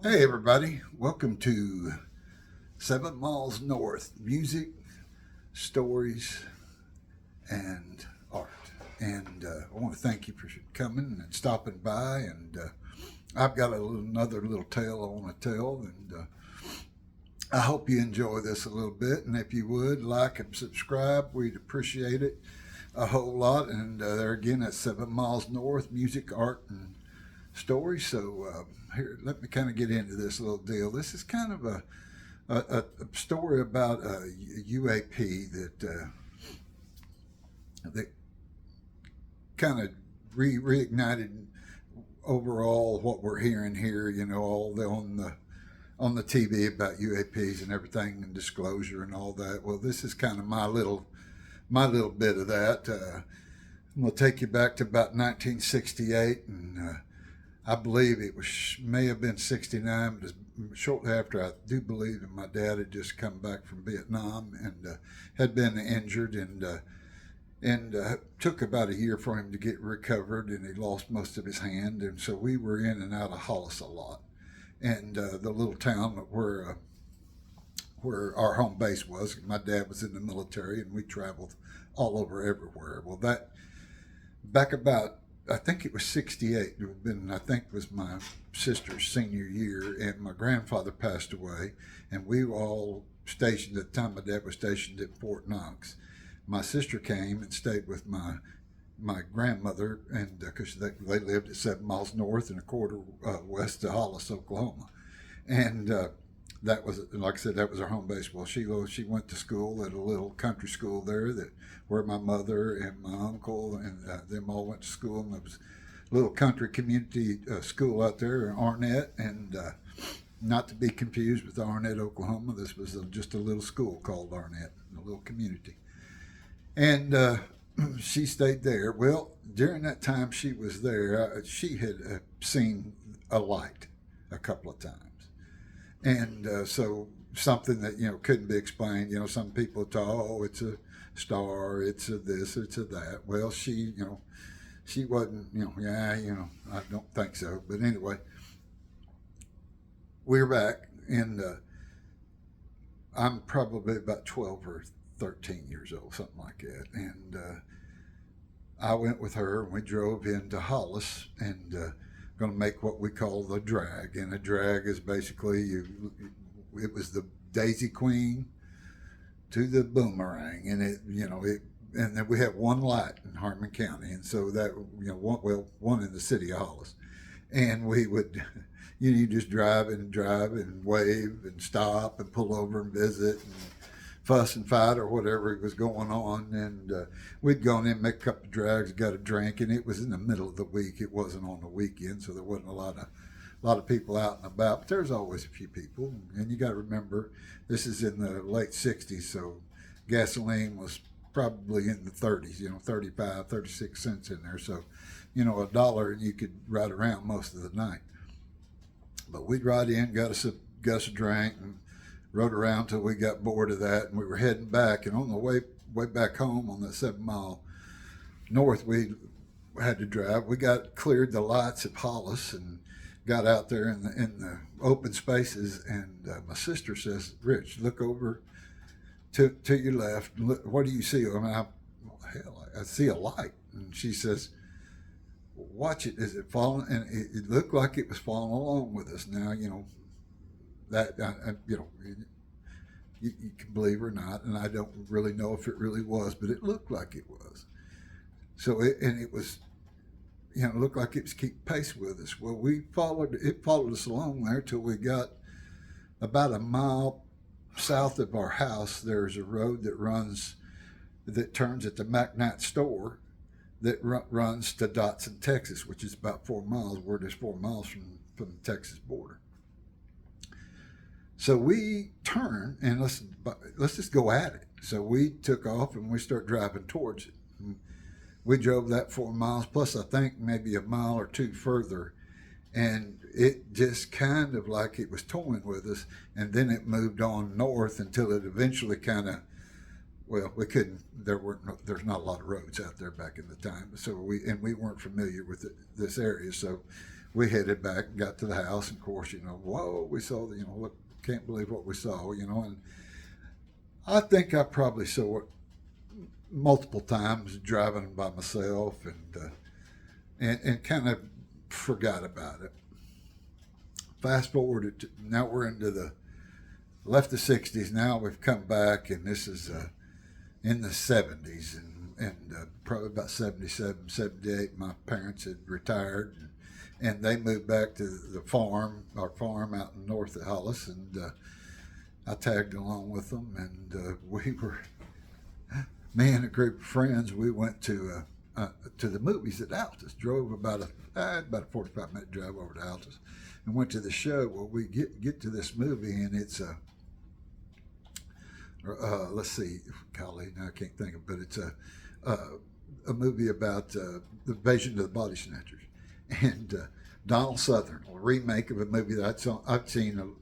Hey everybody, welcome to 7 Miles North Music, Stories, and Art. And I want to thank you for coming and stopping by. And I've got another little tale I want to tell. And I hope you enjoy this a little bit. And if you would, like and subscribe, we'd appreciate it a whole lot. And there again, that's 7 Miles North Music, Art, and Stories. So here, let me kind of get into this little deal. This is kind of a story about a U.A.P. that kind of reignited overall what we're hearing here. You know, all the on the TV about U.A.Ps and everything and disclosure and all that. Well, this is kind of my little bit of that. I'm gonna take you back to about 1968 and. I believe it may have been 69, but shortly after, I do believe that my dad had just come back from Vietnam and had been injured and took about a year for him to get recovered, and he lost most of his hand, and so we were in and out of Hollis a lot, and the little town where our home base was. My dad was in the military, and we traveled all over everywhere. Well, that back about I think it was 68. It would have been, I think, was my sister's senior year, and my grandfather passed away, and we were all stationed at the time. My dad was stationed at Fort Knox. My sister came and stayed with my grandmother, and because they lived at 7 miles north and a quarter west of Hollis, Oklahoma, and that was, like I said, that was our home base. Well, she went to school at a little country school there where my mother and my uncle and them all went to school, and there was a little country community school out there in Arnett, and not to be confused with Arnett, Oklahoma. This was just a little school called Arnett, a little community, and she stayed there. Well, during that time she was there, she had seen a light a couple of times. And so something that, couldn't be explained. Some people thought, oh, it's a star, it's a this, it's a that. Well, she wasn't, I don't think so. But anyway, we're back, and I'm probably about 12 or 13 years old, something like that. And I went with her, and we drove into Hollis, and going to make what we call the drag, and a drag is basically it was the Daisy Queen to the Boomerang, and and then we have one light in Harmon County, and so that one in the city of Hollis, and we would you just drive and wave and stop and pull over and visit and fuss and fight or whatever was going on, and we'd go in, make a couple of drags, got a drink, and it was in the middle of the week. It wasn't on the weekend, so there wasn't a lot of people out and about. But there's always a few people, and you got to remember this is in the late '60s, so gasoline was probably in the 30s, 35, 36 cents in there. So, $1 and you could ride around most of the night. But we'd ride in, got us a drink, and rode around till we got bored of that, and we were heading back. And on the way back home on that 7 Mile North, we had to drive. We cleared the lights at Hollis and got out there in the open spaces. And my sister says, "Rich, look over to your left. Look, what do you see?" I mean, I see a light. And she says, "Watch it. Is it falling?" And it looked like it was falling along with us. Now, that you can believe or not, and I don't really know if it really was, but it looked like it was. So it was, it looked like it was keeping pace with us. Well, it followed us along there till we got about a mile south of our house. There's a road that turns at the McKnight store that runs to Dotson, Texas, which is about 4 miles. We're just 4 miles from the Texas border. So we turn and let's just go at it. So we took off and we start driving towards it. And we drove that 4 miles plus I think maybe a mile or two further, and it just kind of like it was toying with us. And then it moved on north until it eventually kind of, well, we couldn't. There's not a lot of roads out there back in the time. So we weren't familiar with this area. So we headed back and got to the house. And of course, whoa, we saw the, look, can't believe what we saw, and I think I probably saw it multiple times driving by myself, and kind of forgot about it. Fast forward to now, we're into the left the 60s. Now we've come back, and this is in the 70s, and probably about 77, 78. My parents had retired, and they moved back to the farm, our farm out in north of Hollis, and I tagged along with them, and we were, me and a group of friends, we went to the movies at Altus. Drove about a 45-minute drive over to Altus, and went to the show. Well, we get to this movie, and it's let's see, golly, now I can't think of it, but it's a movie about the invasion of the Body Snatchers, and Donald Sutherland, a remake of a movie that I've seen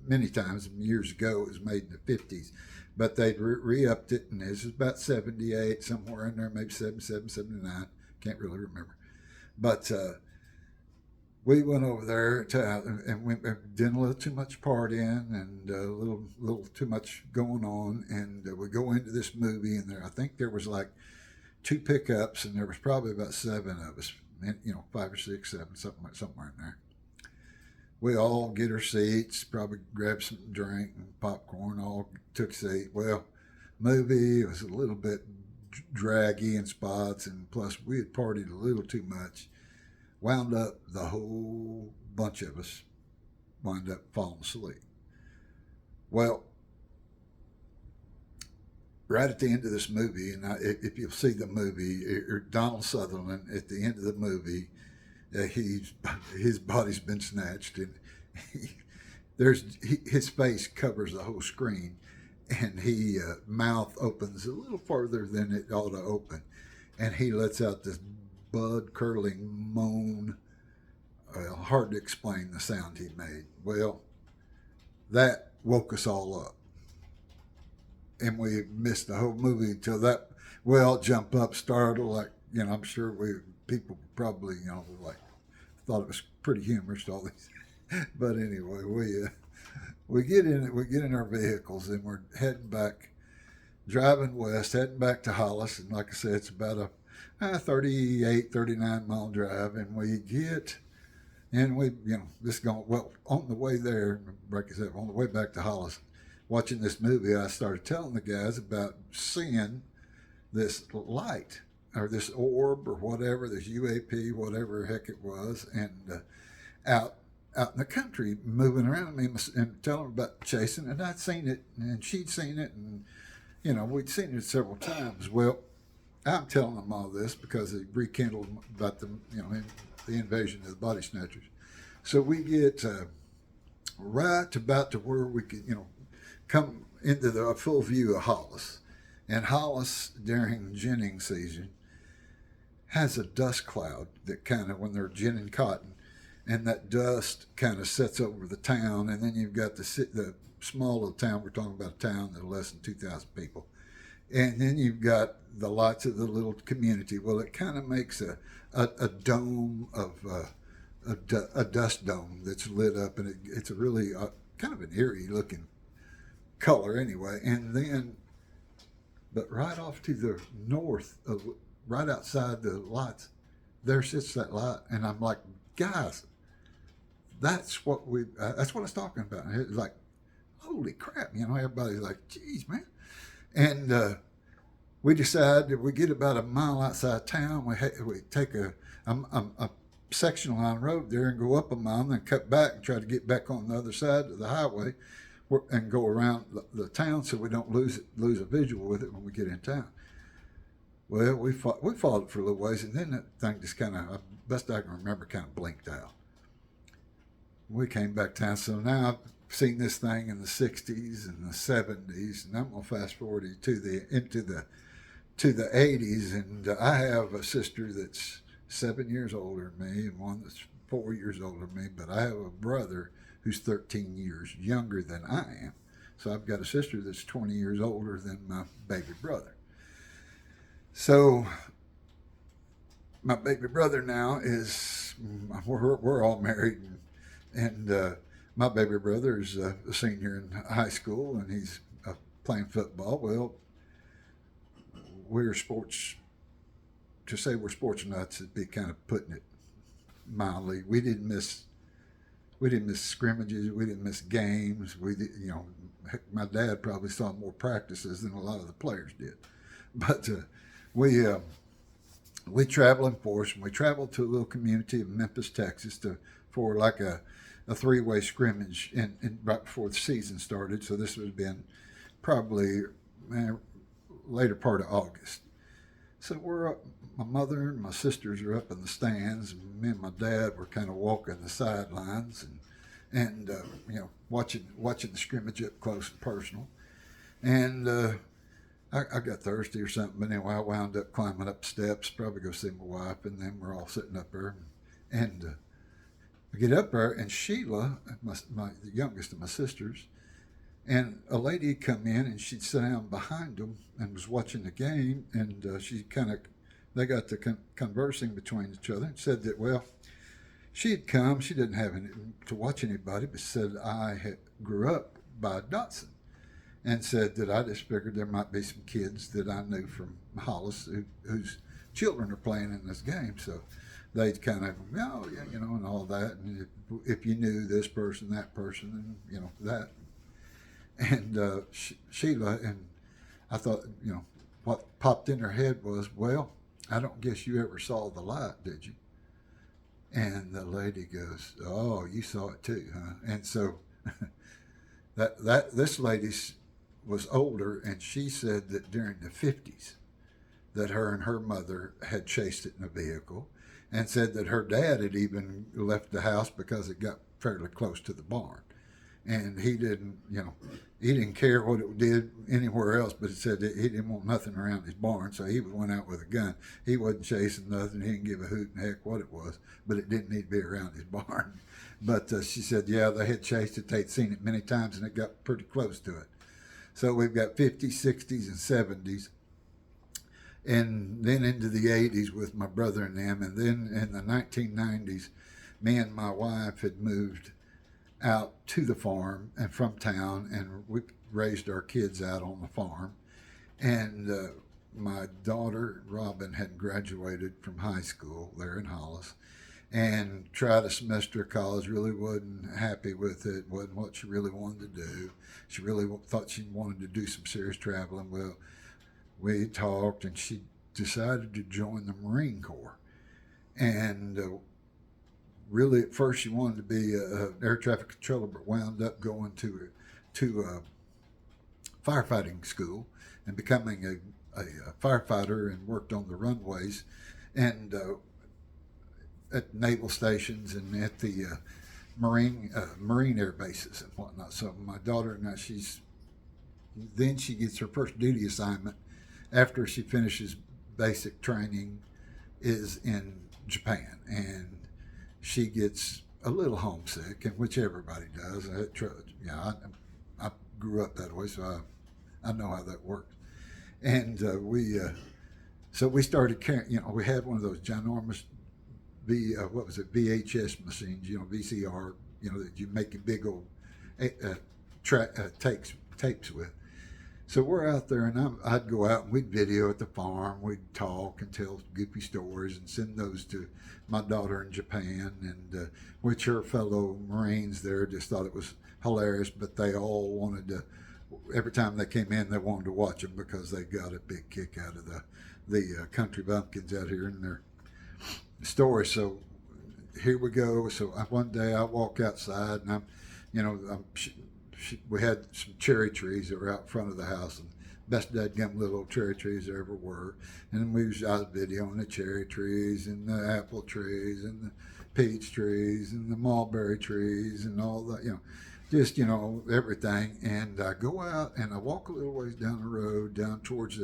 many times years ago. It was made in the 50s, but they re-upped it, and this is about 78, somewhere in there, maybe 77, 79, can't really remember. But we went over there and we did a little too much partying, and a little too much going on, and we go into this movie, and I think there was like 2 pickups, and there was probably about 7 of us, 5 or 6, 7, somewhere in there. We all get our seats, probably grabbed some drink and popcorn, all took a seat. Well, movie was a little bit draggy in spots, and plus we had partied a little too much. Wound up, the whole bunch of us wound up falling asleep. Well, right at the end of this movie, and if you'll see the movie, Donald Sutherland at the end of the movie, his body's been snatched, and his face covers the whole screen, and he mouth opens a little farther than it ought to open, and he lets out this blood curdling moan. Hard to explain the sound he made. Well, that woke us all up, and we missed the whole movie until that. We all jump up, startled, like, I'm sure people probably like thought it was pretty humorous, all these. But anyway, we get in our vehicles, and we're heading back, driving west, heading back to Hollis, and like I said, it's about a 38, 39 mile drive, and we get, and we, this going, well, on the way there, like I said, on the way back to Hollis, watching this movie, I started telling the guys about seeing this light, or this orb, or whatever, this U.A.P, whatever the heck it was, and out in the country, moving around me, and telling them about chasing, and I'd seen it, and she'd seen it, and we'd seen it several times. Well, I'm telling them all this because they rekindled about the invasion of the Body Snatchers. So we get right about to where we could come into the full view of Hollis, and Hollis during ginning season has a dust cloud that kind of, when they're ginning cotton, and that dust kind of sets over the town, and then you've got the small little town. We're talking about a town that less than 2,000 people. And then you've got the lights of the little community. Well, it kind of makes a dome of a dust dome that's lit up, and it's a really kind of an eerie looking color anyway. And then, but right off to the north, right outside the lights, there sits that light, and I'm like, guys, that's what I was talking about. And it's like, holy crap, everybody's like, geez, man. And we decided, we get about a mile outside town, we take a section line road there and go up a mile, and then cut back and try to get back on the other side of the highway and go around the town so we don't lose a visual with it when we get in town. Well, we followed it for a little ways, and then that thing just kind of, best I can remember, kind of blinked out. We came back town, so now I've seen this thing in the 60s and the 70s, and I'm going to fast forward into the 80s, and I have a sister that's 7 years older than me and one that's 4 years older than me, but I have a brother who's 13 years younger than I am. So I've got a sister that's 20 years older than my baby brother. So my baby brother now is we're all married, and my baby brother is a senior in high school, and he's playing football. Well, we're sports. To say we're sports nuts would be kind of putting it mildly. We didn't miss scrimmages. We didn't miss games. We did, heck, my dad probably saw more practices than a lot of the players did. But we we travel in force, and we traveled to a little community of Memphis, Texas, for like a three-way scrimmage right before the season started. So this would have been probably later part of August. So we're up. My mother and my sisters are up in the stands, and me and my dad were kind of walking the sidelines and watching the scrimmage up close and personal. And I got thirsty or something, but anyway, I wound up climbing up steps, probably go see my wife, and then we're all sitting up there, and I get up there, and Sheila, the youngest of my sisters, and a lady had come in, and she'd sit down behind them and was watching the game, and they got to conversing between each other, and said that, well, she had come, she didn't have any, to watch anybody, but said grew up by Dotson, and said that I just figured there might be some kids that I knew from Hollis whose children are playing in this game, so they'd kind of, oh, yeah, and all that, and if you knew this person, that person, and, that. And Sheila, and I thought, what popped in her head was, well, I don't guess you ever saw the light, did you? And the lady goes, oh, you saw it too, huh? And so this lady was older, and she said that during the 50s that her and her mother had chased it in a vehicle, and said that her dad had even left the house because it got fairly close to the barn. And he didn't care what it did anywhere else, but he said that he didn't want nothing around his barn, so he went out with a gun. He wasn't chasing nothing. He didn't give a hoot and heck what it was, but it didn't need to be around his barn. But she said, yeah, they had chased it. They'd seen it many times, and it got pretty close to it. So we've got 50s, 60s, and 70s, and then into the 80s with my brother and them, and then in the 1990s, me and my wife had moved out to the farm and from town, and we raised our kids out on the farm. And my daughter Robin had graduated from high school there in Hollis, and tried a semester of college. Really wasn't happy with it. Wasn't what she really wanted to do. She really thought she wanted to do some serious traveling. Well, we talked, and she decided to join the Marine Corps. And really, at first, she wanted to be an air traffic controller, but wound up going to firefighting school and becoming a firefighter, and worked on the runways and at naval stations and at the marine air bases and whatnot. So my daughter now, she gets her first duty assignment after she finishes basic training is in Japan, and she gets a little homesick, and which everybody does. I grew up that way, so I know how that works. And so we started carrying. We had one of those ginormous VHS machines, VCR, that you make a big old tapes with. So we're out there, and I'd go out and we'd video at the farm. We'd talk and tell goofy stories and send those to my daughter in Japan, and which her fellow Marines there just thought it was hilarious. But they all wanted to. Every time they came in, they wanted to watch them because they got a big kick out of the country bumpkins out here in their story. So here we go. So one day I walk outside, and we had some cherry trees that were out front of the house, and best dadgum little cherry trees there ever were. And I was videoing the cherry trees and the apple trees and the peach trees and the mulberry trees and all that, just, everything. And I go out and I walk a little ways down the road, down towards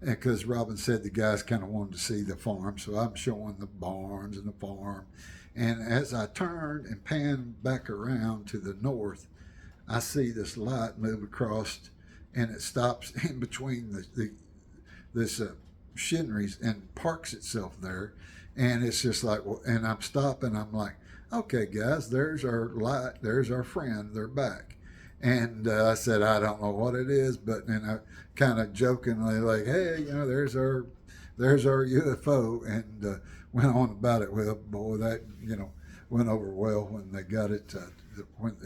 because Robin said the guys kind of wanted to see the farm. So I'm showing the barns and the farm. And as I turn and pan back around to the north, I see this light move across, and it stops in between this shinries and parks itself there. And it's just like, well, and I'm stopping. I'm like, okay, guys, there's our light. There's our friend. They're back. And I said, I don't know what it is, but then I kind of jokingly like, hey, there's our UFO, and went on about it. Well, boy, that went over well when they got it. When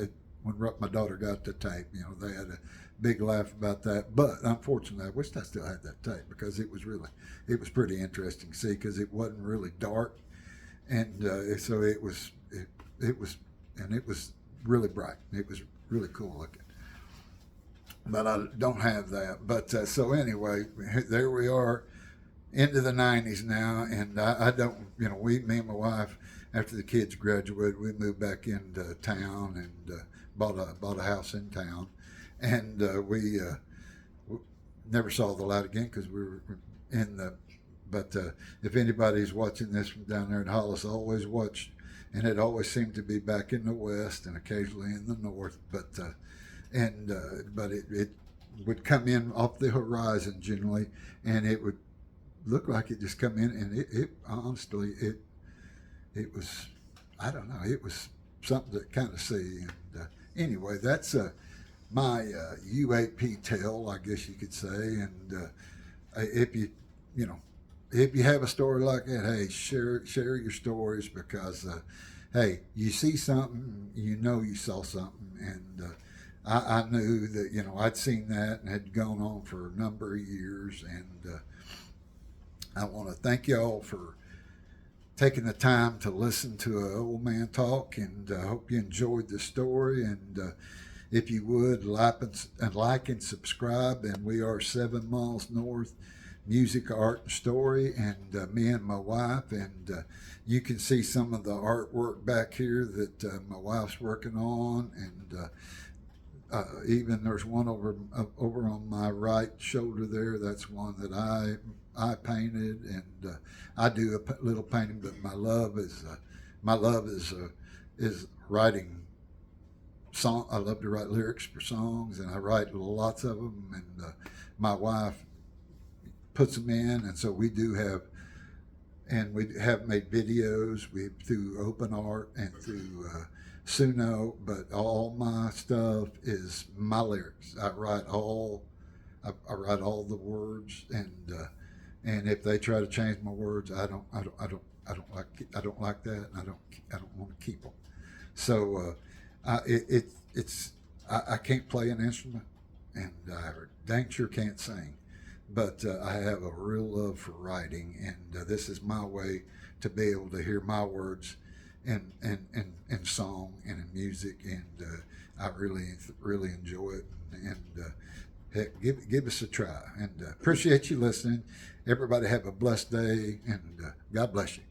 my daughter got the tape, they had a big laugh about that. But unfortunately, I wished I still had that tape because it was pretty interesting to see because it wasn't really dark, and so it was really bright. It was really cool looking. But I don't have that. But so anyway, there we are into the 90s now, and I don't, me and my wife, after the kids graduated, we moved back into town and bought a house in town, and we never saw the light again because we were in the. But if anybody's watching this from down there in Hollis, I always watched, and it always seemed to be back in the west and occasionally in the north. But it would come in off the horizon generally, and it would look like it just come in, and it honestly it was, I don't know, it was something to kind of see. And anyway, that's my U.A.P tale, I guess you could say. And if if you have a story like that, hey, share your stories because hey, you see something, you saw something, and I knew that I'd seen that and had gone on for a number of years, and I want to thank y'all for taking the time to listen to an old man talk, and I hope you enjoyed the story. And if you would like and subscribe, and we are 7 miles north. Music, art, and story, and me and my wife, and you can see some of the artwork back here that my wife's working on, and even there's one over on my right shoulder there. That's one that I painted, and I do a little painting, but my love is writing song. I love to write lyrics for songs, and I write lots of them, and my wife puts them in, and so we have made videos through Open Art and through Suno, but all my stuff is my lyrics. I write all the words, and if they try to change my words, I don't like that, and I don't want to keep them. So I can't play an instrument, and I dang sure can't sing. But I have a real love for writing, and this is my way to be able to hear my words in song and in music, and I really enjoy it. And heck, give us a try. And appreciate you listening. Everybody have a blessed day, and God bless you.